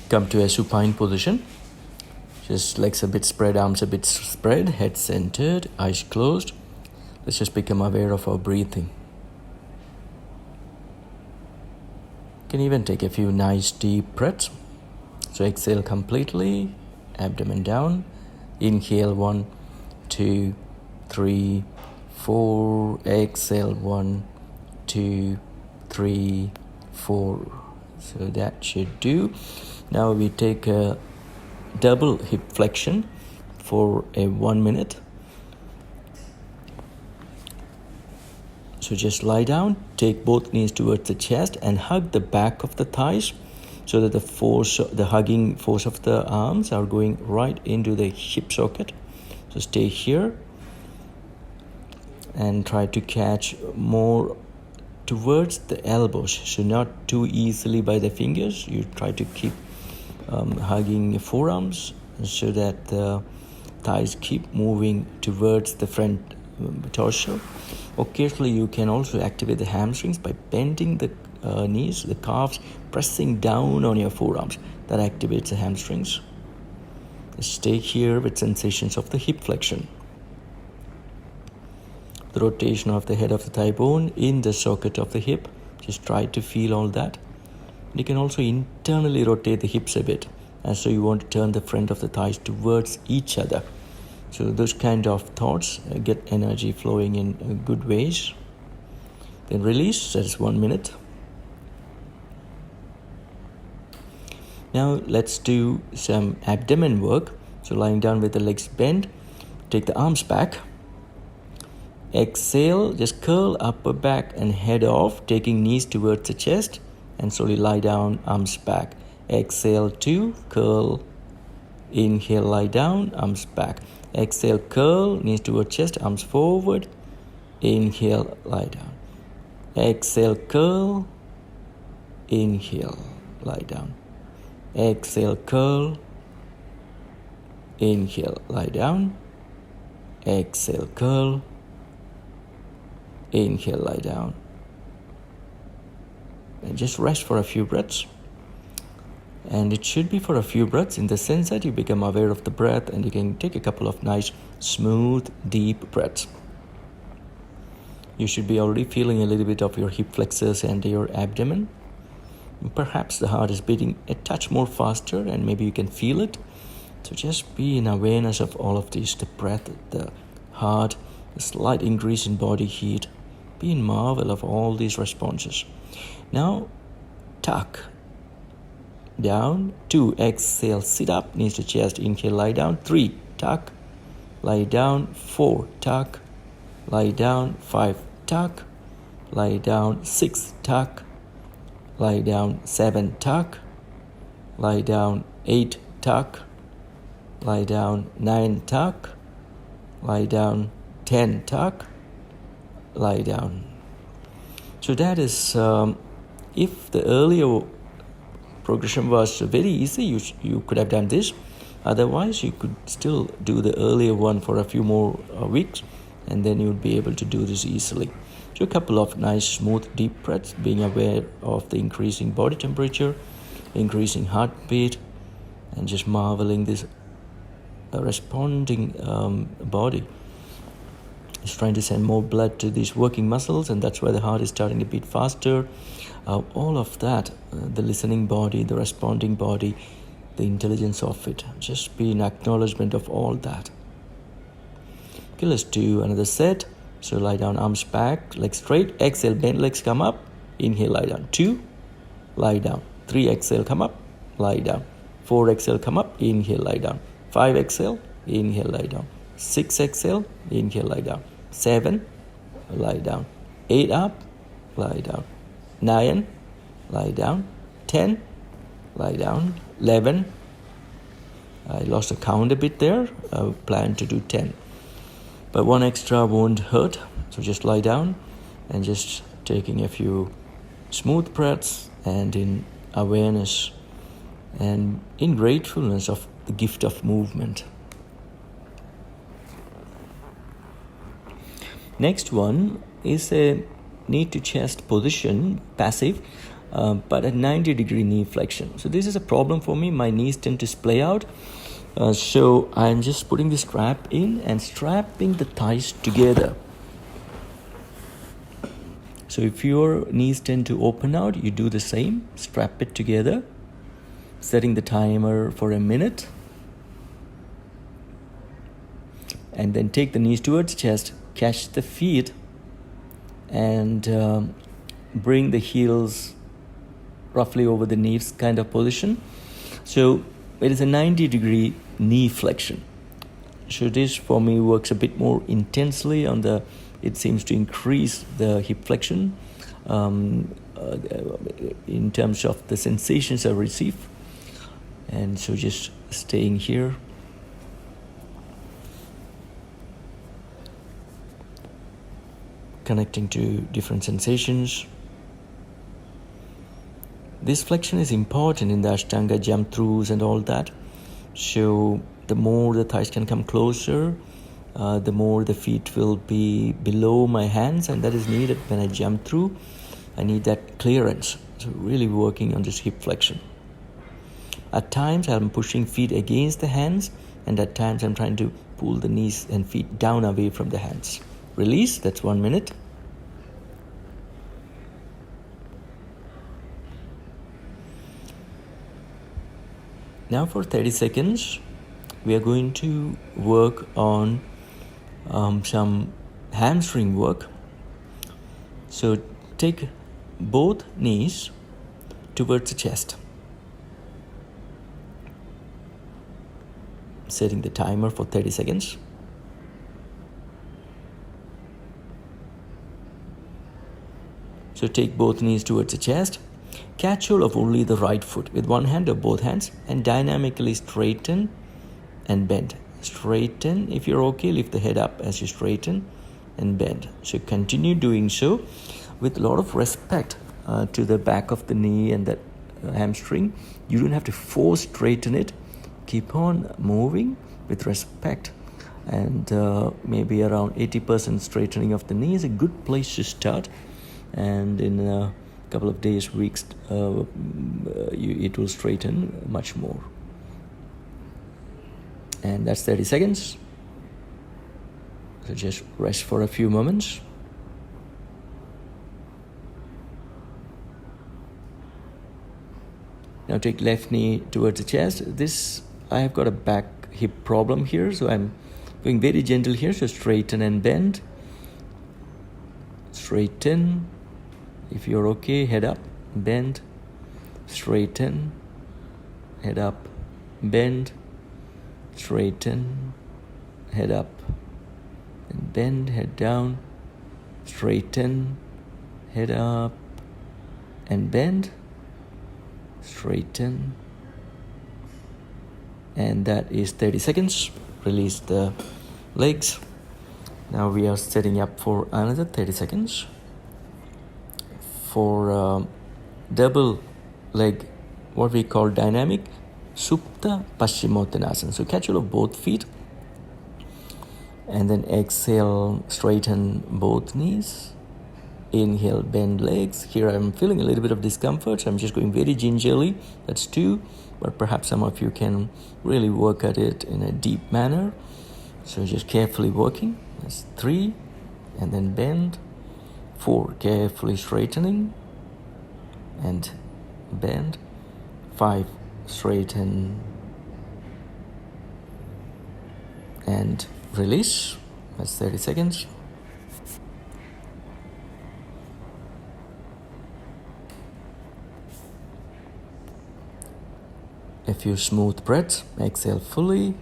Come to a supine position. Just legs a bit spread, arms a bit spread, head centered, eyes closed. Let's just become aware of our breathing. You can even take a few nice deep breaths. So exhale completely, abdomen down. Inhale 1, 2, 3, 4. Exhale 1, 2, 3, 4. So that should do. Now we take a double hip flexion for a 1 minute. So just lie down, take both knees towards the chest and hug the back of the thighs so that the hugging force of the arms are going right into the hip socket. So stay here and try to catch more towards the elbows. So not too easily by the fingers. You try to keep hugging your forearms so that the thighs keep moving towards the front torso. Occasionally you can also activate the hamstrings by bending the knees, the calves, pressing down on your forearms. That activates the hamstrings. Stay here with sensations of the hip flexion. The rotation of the head of the thigh bone in the socket of the hip. Just try to feel all that. You can also internally rotate the hips a bit. And so you want to turn the front of the thighs towards each other. So those kind of thoughts get energy flowing in good ways. Then release, that's 1 minute. Now let's do some abdomen work. So lying down with the legs bent, take the arms back. Exhale, just curl upper back and head off, taking knees towards the chest and slowly lie down, arms back. Exhale 2, curl. Inhale, lie down, arms back. Exhale, curl, knees towards chest, arms forward. Inhale, lie down. Exhale, curl. Inhale, lie down. Exhale, curl. Inhale, lie down. Exhale, curl. Inhale, lie down. And just rest for a few breaths. And it should be for a few breaths in the sense that you become aware of the breath and you can take a couple of nice, smooth, deep breaths. You should be already feeling a little bit of your hip flexors and your abdomen. Perhaps the heart is beating a touch more faster and maybe you can feel it. So just be in awareness of all of these, the breath, the heart, the slight increase in body heat. Be in marvel of all these responses. Now, tuck. Down. 2, exhale, sit up, knees to chest, inhale, lie down. 3, tuck, lie down. 4, tuck, lie down. 5, tuck, lie down. 6, tuck, lie down. 7, tuck, lie down. 8, tuck, lie down. 9, tuck, lie down. 10, tuck, lie down. So that is, if the earlier progression was very easy, you could have done this. Otherwise, you could still do the earlier one for a few more weeks, and then you would be able to do this easily. So a couple of nice, smooth, deep breaths, being aware of the increasing body temperature, increasing heartbeat, and just marveling this responding body. It's trying to send more blood to these working muscles, and that's why the heart is starting to beat faster. All of that, the listening body, the responding body, the intelligence of it. Just be in acknowledgement of all that. Okay, let's do another set. So lie down, arms back, legs straight. Exhale, bend legs, come up. Inhale, lie down. 2, lie down. 3, exhale, come up, lie down. 4, exhale, come up. Inhale, lie down. 5, exhale. Inhale, lie down. 6, exhale. Inhale, lie down. 7, lie down. 8, up, lie down. 9, lie down. 10, lie down. 11, I lost the count a bit there. I plan to do 10. But one extra won't hurt. So just lie down and just taking a few smooth breaths and in awareness and in gratefulness of the gift of movement. Next one is a knee to chest position, passive. but a 90-degree knee flexion. So this is a problem for me. My knees tend to splay out. So I'm just putting the strap in and strapping the thighs together. So if your knees tend to open out, you do the same. Strap it together, setting the timer for a minute. And then take the knees towards chest, catch the feet, and bring the heels roughly over the knees kind of position. So it is a 90-degree knee flexion. So this for me works a bit more intensely on the, it seems to increase the hip flexion in terms of the sensations I receive. And so just staying here. Connecting to different sensations. This flexion is important in the Ashtanga jump throughs and all that. So the more the thighs can come closer, the more the feet will be below my hands, and that is needed when I jump through. I need that clearance. So really working on this hip flexion. At times I'm pushing feet against the hands, and at times I'm trying to pull the knees and feet down away from the hands. Release, that's 1 minute. Now for 30 seconds, we are going to work on some hamstring work. So take both knees towards the chest. Setting the timer for 30 seconds. So take both knees towards the chest. Catch hold of only the right foot with one hand or both hands and dynamically straighten and bend. Straighten. If you're okay, lift the head up as you straighten and bend. So continue doing so with a lot of respect to the back of the knee and that hamstring. You don't have to force straighten it. Keep on moving with respect. And maybe around 80% straightening of the knee is a good place to start. And in a couple of days, weeks, it will straighten much more. And that's 30 seconds. So just rest for a few moments. Now take left knee towards the chest. I have got a back hip problem here, so I'm going very gentle here. So straighten and bend. Straighten. If you're okay, head up, bend, straighten, head up, bend, straighten, head up, and bend, head down, straighten, head up, and bend, straighten, and that is 30 seconds. Release the legs. Now we are setting up for another 30 seconds. For double leg, what we call dynamic Supta Paschimottanasana. So catch hold of both feet and then exhale, straighten both knees. Inhale, bend legs. Here I'm feeling a little bit of discomfort, so I'm just going very gingerly. That's 2, but perhaps some of you can really work at it in a deep manner. So just carefully working. That's 3, and then bend. 4, carefully straightening and bend. 5, straighten and release. That's 30 seconds. A few smooth breaths. Exhale fully.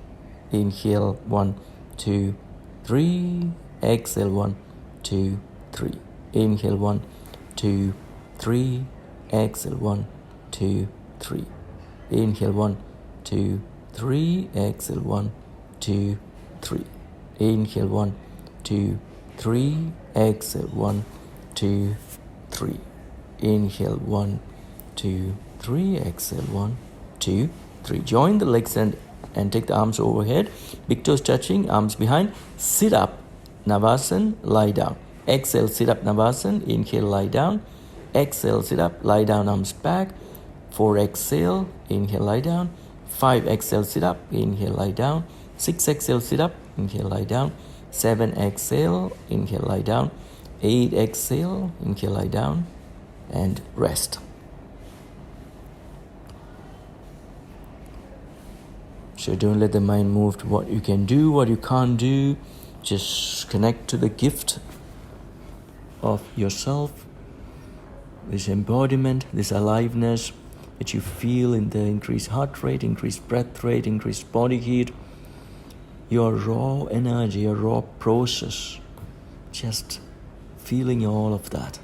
Inhale 1, 2, 3. Exhale 1, 2, 3. Inhale 1, 2, 3. Exhale 1, 2, 3. Inhale 1, 2, 3. Exhale 1, 2, 3. Inhale 1, 2, 3. Exhale 1, 2, 3. Inhale 1, 2, 3. Exhale 1, 2, 3. Join the legs and take the arms overhead. Big toes touching, arms behind. Sit up, Navasana, lie down. Exhale, sit up, Navasana. Inhale, lie down. exhale, sit up, lie down, arms back. 4 exhale, inhale, lie down. 5 exhale, sit up, inhale, lie down. 6 exhale, sit up, inhale, lie down. 7 exhale, inhale, lie down. 8 exhale, inhale, lie down, and rest. So don't let the mind move to what you can do, what you can't do. Just connect to the gift of yourself, this embodiment, this aliveness that you feel in the increased heart rate, increased breath rate, increased body heat, your raw energy, your raw process, just feeling all of that.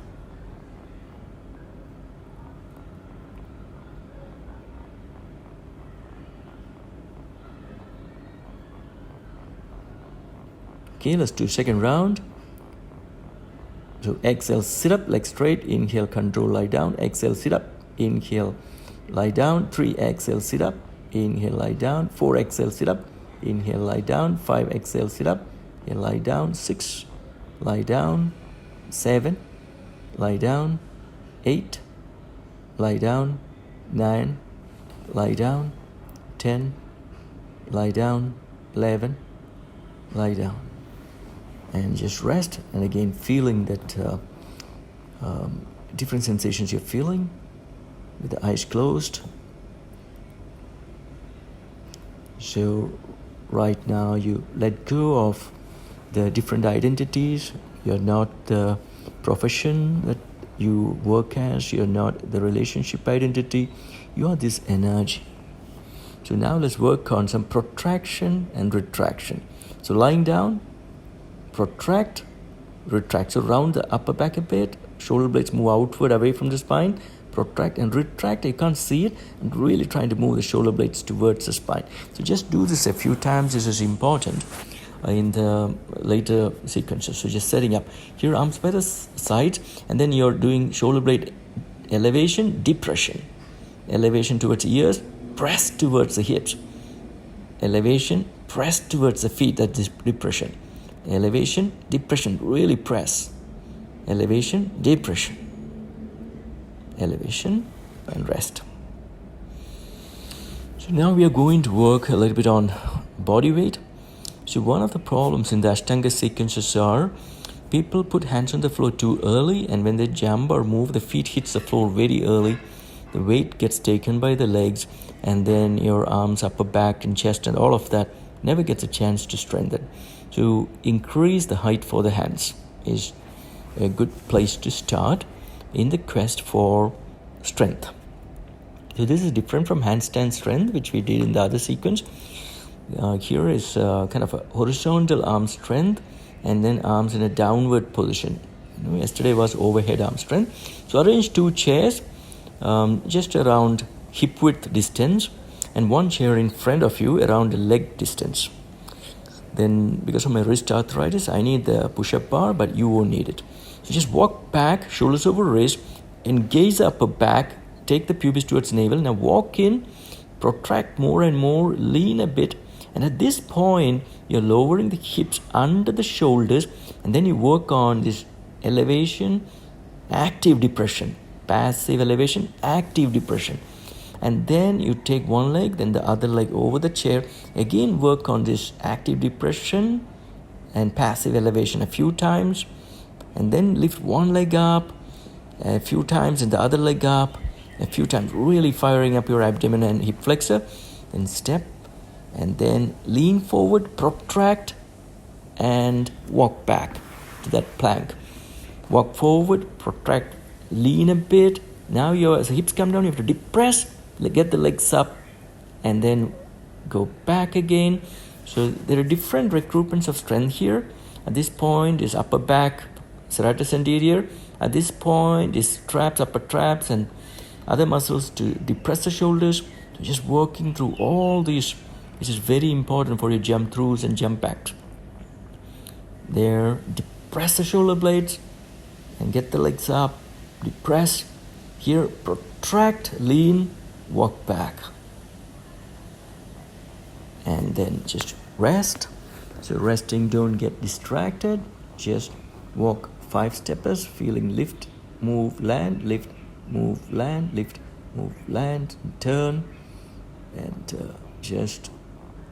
Okay, let's do second round. So exhale, sit up, legs straight. Inhale, control, lie down. Exhale, sit up. Inhale, lie down. 3 exhale, sit up. Inhale, lie down. 4 exhale, sit up. Inhale, lie down. 5 exhale, sit up. Inhale, lie down. 6, lie down. 7, lie down. 8, lie down. 9, lie down. 10, lie down. 11, lie down. And just rest, and again feeling that different sensations you're feeling with the eyes closed. So right now you let go of the different identities. You're not the profession that you work as, you're not the relationship identity, you are this energy. So now let's work on some protraction and retraction. So lying down, protract, retract. So round the upper back a bit, shoulder blades move outward away from the spine, protract and retract. You can't see it, and really trying to move the shoulder blades towards the spine. So just do this a few times. This is important in the later sequences. So just setting up here, arms by the sides, and then you're doing shoulder blade elevation, depression. Elevation towards the ears, press towards the hips. Elevation, press towards the feet, that's depression. Elevation, depression, really press. Elevation, depression. Elevation, and rest. So now we are going to work a little bit on body weight. So one of the problems in the Ashtanga sequences are people put hands on the floor too early, and when they jump or move, the feet hits the floor very early. The weight gets taken by the legs, and then your arms, upper back and chest and all of that never gets a chance to strengthen. To increase the height for the hands is a good place to start in the quest for strength. So this is different from handstand strength, which we did in the other sequence. Here is kind of a horizontal arm strength, and then arms in a downward position. Yesterday was overhead arm strength. So arrange 2 chairs just around hip width distance, and 1 chair in front of you around the leg distance. Then because of my wrist arthritis, I need the push-up bar, but you won't need it. So just walk back, shoulders over wrist, engage the upper back, take the pubis towards navel. Now walk in, protract more and more, lean a bit, and at this point, you're lowering the hips under the shoulders, and then you work on this elevation, active depression, passive elevation, active depression. And then you take one leg, then the other leg over the chair. Again, work on this active depression and passive elevation a few times. And then lift one leg up a few times and the other leg up a few times, really firing up your abdomen and hip flexor. Then step, and then lean forward, protract, and walk back to that plank. Walk forward, protract, lean a bit. Now as the hips come down, you have to depress, get the legs up, and then go back again. So there are different recruitments of strength here. At this point is upper back, serratus anterior. At this point is traps, upper traps, and other muscles to depress the shoulders. So just working through all these. This is very important for your jump throughs and jump backs. There, depress the shoulder blades and get the legs up. Depress. Here, protract, lean, walk back. And then just rest. So resting, don't get distracted. Just walk 5 steppers, feeling lift move, land, lift, move, land, lift, move, land, turn, and just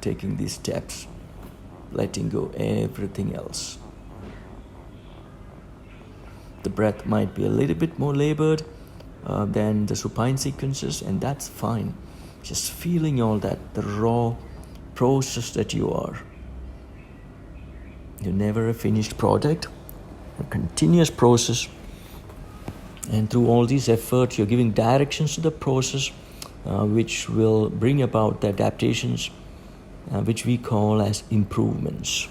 taking these steps, letting go everything else. The breath might be a little bit more labored than the supine sequences, and that's fine. Just feeling all that, the raw process that you are. You're never a finished product, a continuous process. And through all these efforts, you're giving directions to the process, which will bring about the adaptations, which we call as improvements.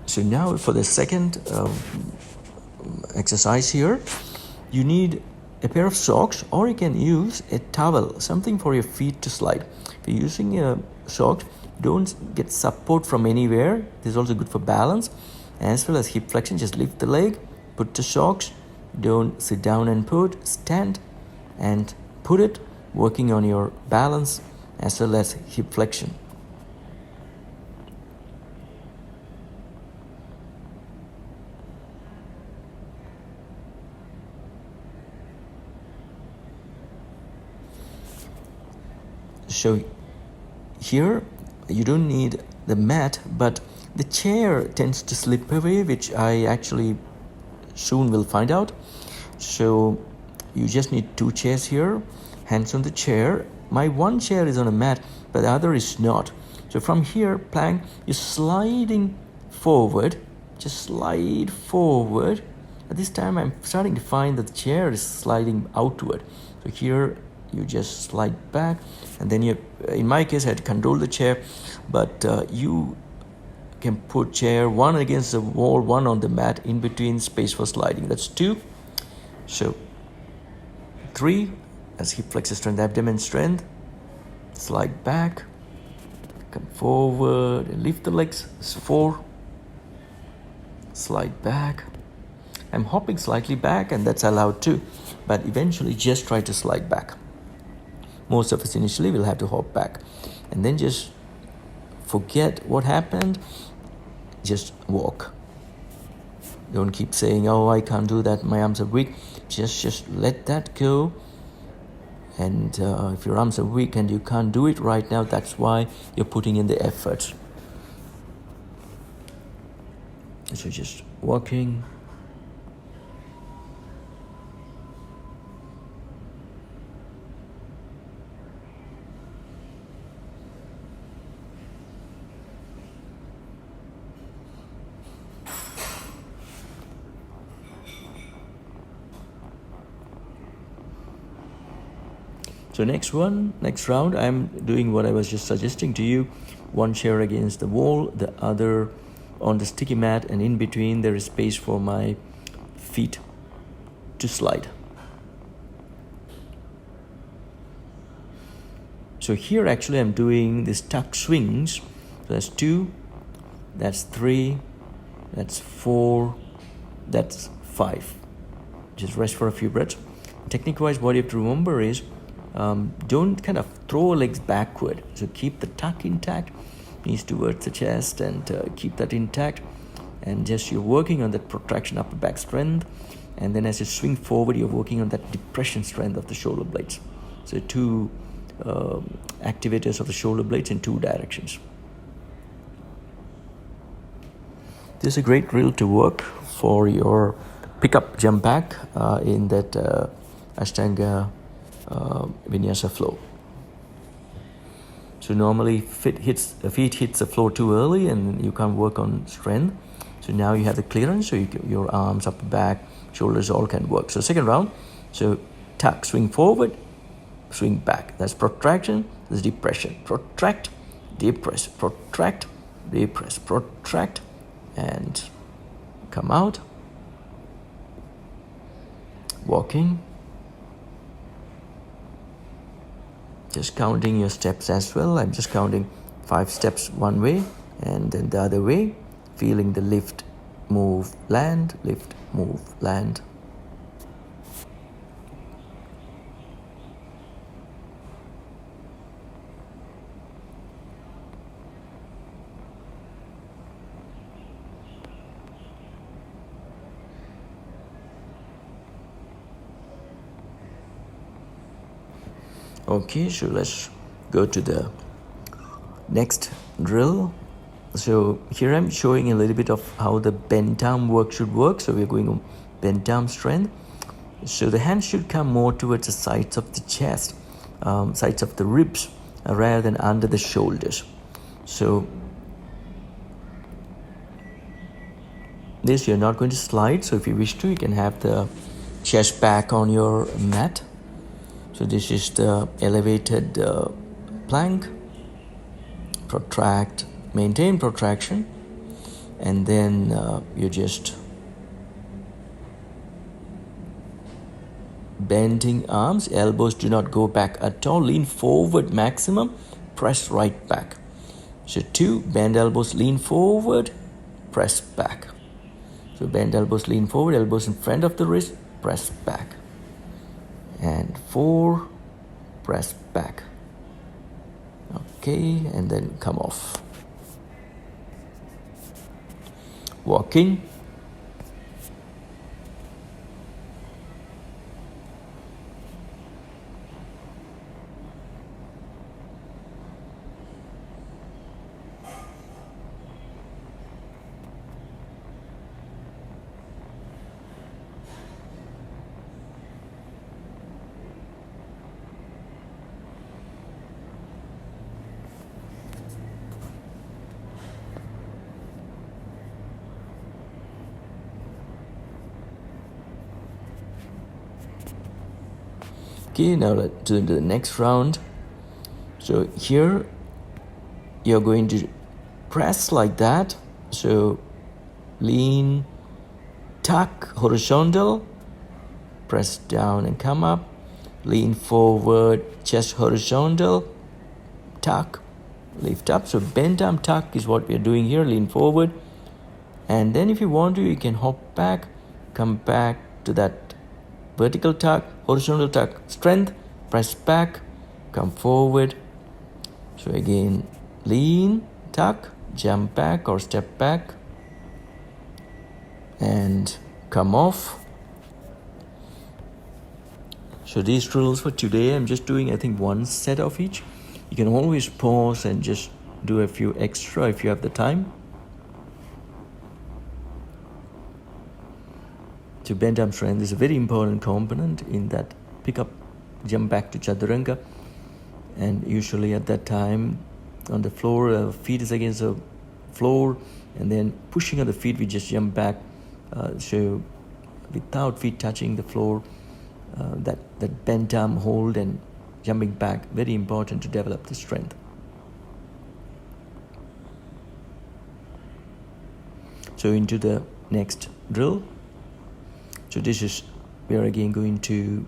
So now for the second exercise here, you need a pair of socks, or you can use a towel, something for your feet to slide. If you're using a sock, don't get support from anywhere. This is also good for balance, as well as hip flexion. Just lift the leg, put the socks, don't sit down and put, stand and put it, working on your balance as well as hip flexion. So here you don't need the mat, but the chair tends to slip away, which I actually soon will find out. So you just need two chairs here, hands on the chair. My one chair is on a mat, but the other is not. So from here, plank, you're sliding forward, just slide forward. At this time, I'm starting to find that the chair is sliding outward. So here, you just slide back, and then in my case, I had to control the chair, but you can put chair one against the wall, one on the mat, in between space for sliding. That's 2. So 3, as hip flexor strength, abdomen strength, slide back, come forward and lift the legs. 4, slide back. I'm hopping slightly back, and that's allowed too, but eventually just try to slide back. Most of us initially will have to hop back, and then just forget what happened. Just walk. Don't keep saying, oh, I can't do that, my arms are weak. Just let that go. And if your arms are weak and you can't do it right now, that's why you're putting in the effort. So just walking. So next round, I'm doing what I was just suggesting to you. One chair against the wall, the other on the sticky mat, and in between there is space for my feet to slide. So here actually I'm doing these tuck swings. So that's 2, that's 3, that's 4, that's 5. Just rest for a few breaths. Technique-wise, what you have to remember is don't kind of throw legs backward. So keep the tuck intact, knees towards the chest, and keep that intact. And just you're working on that protraction upper back strength. And then as you swing forward, you're working on that depression strength of the shoulder blades. So 2 activators of the shoulder blades in 2 directions. This is a great drill to work for your pickup jump back in that Ashtanga Vinyasa flow. So normally feet hits the floor too early and you can't work on strength. So now you have the clearance, so your arms, upper back, shoulders all can work. So second round, so tuck, swing forward, swing back. That's protraction, that's depression. Protract, depress, protract, depress, protract, and come out. Walking. Just counting your steps as well. I'm just counting 5 steps one way and then the other way. Feeling the lift, move, land, lift, move, land. Okay, so let's go to the next drill. So here I'm showing a little bit of how the bent arm work should work. So we're going on bent arm strength. So the hand should come more towards the sides of the chest, sides of the ribs, rather than under the shoulders. So this you're not going to slide. So if you wish to, you can have the chest back on your mat. So this is the elevated plank. Protract, maintain protraction, and then you just bending arms, elbows do not go back at all, lean forward maximum, press right back. So 2, bend elbows, lean forward, press back. So bend elbows, lean forward, elbows in front of the wrist, press back. And 4, press back. Okay, and then come off. Walking. Okay, now let's do the next round. So here you're going to press like that. So lean, tuck, horizontal, press down and come up. Lean forward, chest horizontal, tuck, lift up. So bent arm tuck is what we're doing here. Lean forward. And then if you want to, you can hop back, come back to that vertical tuck, horizontal tuck, strength, press back, come forward. So again, lean, tuck, jump back or step back, and come off. So these drills for today, I'm just doing, I think, 1 set of each. You can always pause and just do a few extra if you have the time. So bent arm strength is a very important component in that pick up, jump back to Chaturanga. And usually at that time on the floor, feet is against the floor, and then pushing on the feet, we just jump back. So without feet touching the floor, that bent arm hold and jumping back, very important to develop the strength. So into the next drill. So this is, we are again going to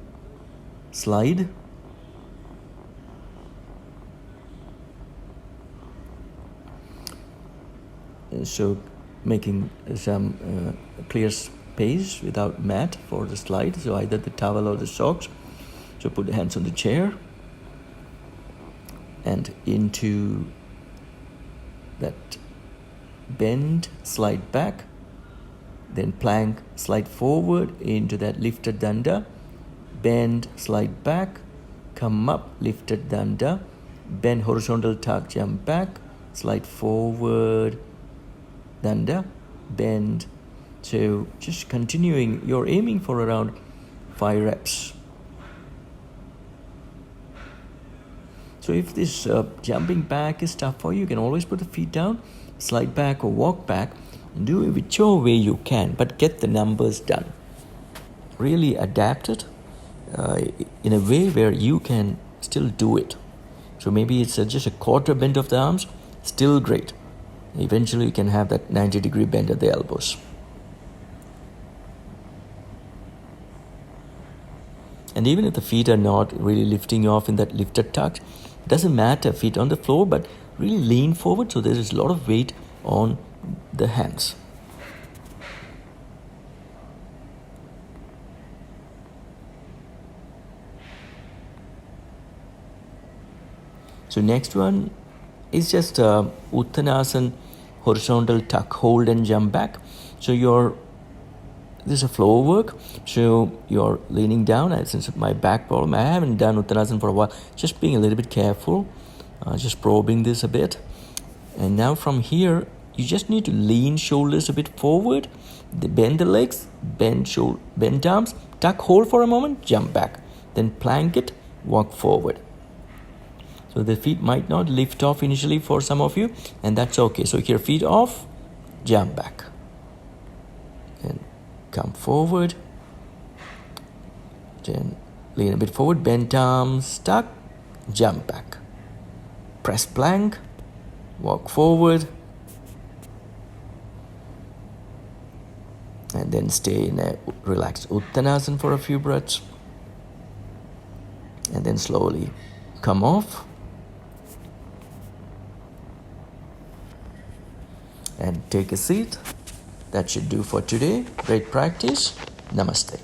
slide. So making some clear space without mat for the slide. So either the towel or the socks. So put the hands on the chair and into that bend, slide back. Then plank, slide forward into that lifted danda, bend, slide back, come up, lifted danda, bend horizontal tuck, jump back, slide forward, danda, bend. So just continuing, you're aiming for around 5 reps. So if this jumping back is tough for you, you can always put the feet down, slide back or walk back. Do it whichever way you can, but get the numbers done. Really adapt it in a way where you can still do it. So maybe it's just a quarter bend of the arms, still great. Eventually you can have that 90-degree bend at the elbows. And even if the feet are not really lifting off in that lifted tuck, it doesn't matter, feet on the floor, but really lean forward so there is a lot of weight on the hands. So next one is just Uttanasana, horizontal tuck, hold and jump back. So you're this is a floor work. So you're leaning down. And since my back problem, I haven't done Uttanasana for a while. Just being a little bit careful, just probing this a bit. And now from here, you just need to lean shoulders a bit forward, bend the legs, bend arms, tuck hold for a moment, jump back. Then plank it, walk forward. So the feet might not lift off initially for some of you, and that's okay. So here, feet off, jump back. Then come forward. Then lean a bit forward, bend arms, tuck, jump back. Press plank, walk forward. And then stay in a relaxed Uttanasana for a few breaths. And then slowly come off. And take a seat. That should do for today. Great practice. Namaste.